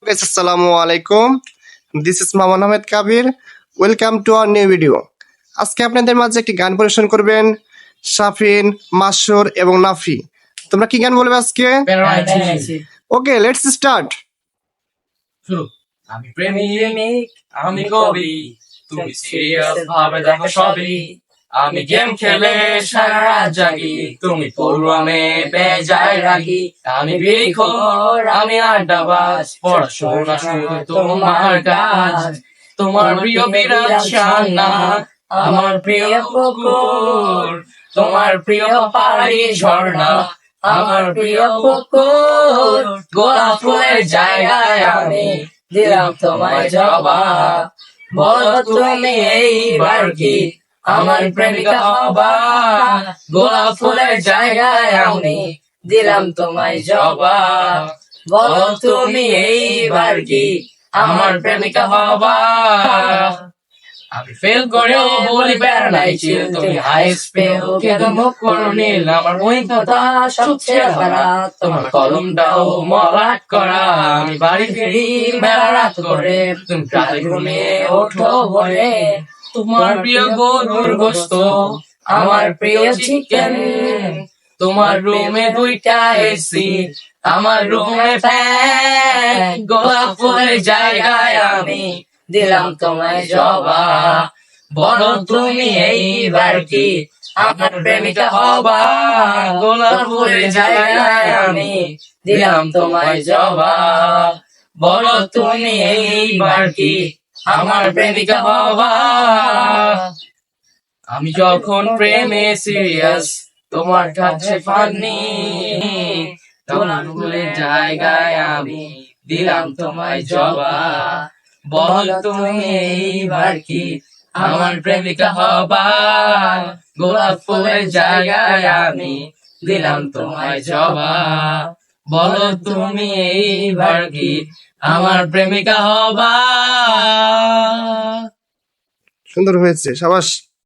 Guys, Assalamu alaikum. This is Maman Ahmed Kabir. Welcome to our new video. আজকে আপনাদের মাঝে একটি গান পরিবেশন করবেন শাফিন, মাসুর এবং নাফি। তোমরা কি গান বলবে আজকে? ওকে, লেটস স্টার্ট। শুরু। আমি প্রেমিক, আমি কবি, তুমি সিরিয়াস ভাবে দেখো সবই। আমি গেম খেলে সারা রাত জাগি, তুমি প্রোগ্রামে বেজায় রাগি। আমি বিখোর, আমি আড্ডাবাজ, পড়াশোনা শুধু তোমার কাজ। তোমার প্রিয় বিরাট শান্না, আমার প্রিয় পুকুর, তোমার প্রিয় পাহাড়ি ঝর্ণা, আমার প্রিয় পুকুর। গোলাপ ফুলের জায়গায় আমি দিলাম তোমায় জবাব। বলো তুমি এইবার কি আমার প্রেমিকা হবা? গোলাপ ফুলের জায়গায় আমি দিলাম তোমায় জবাব। বলো তুমি এইবার কি আমার প্রেমিকা হবা? আমি ফেল করেও বলি প্যারালাই ছিল, তুমি হাইস্ট পেও কেন মুখ করো নীল। আমার ওই কথা সবচেয়ে খারাপ, তোমার কলমটাও মলাট করা। আমি বাড়ি ফিরি বেলা রাত করে, তুমি প্রায় ঘুমিয়ে ওঠো ভোরে। তোমার প্রিয় গরুর গোস্ত, আমার প্রিয় চিকেন, তোমার রুমে দুইটা এসি, আমার রুমে ফ্যান। গোলাপ ফুলের জায়গায় আমি দিলাম তোমায় জবাব। বলো তুমি এইবার কি আমার প্রেমিকা হবা? গোলাপ ফুলের জায়গায় আমি দিলাম তোমায় জবাব। বলো তুমি এইবার কি আমার প্রেমিকা হবা? আমি যখন প্রেমে সিরিয়াস, তোমার কাছে ফানি, তোমার ফুলের জায়গায় আমি দিলাম তোমায় জবাব। বল তুমি এইবার কি আমার প্রেমিকা হবা? গোলাপ ফুলের জায়গায় আমি দিলাম তোমায় জবাব। বলো তুমি এইবার কি আমার প্রেমিকা হবা? সুন্দর হয়েছে, সাবাস।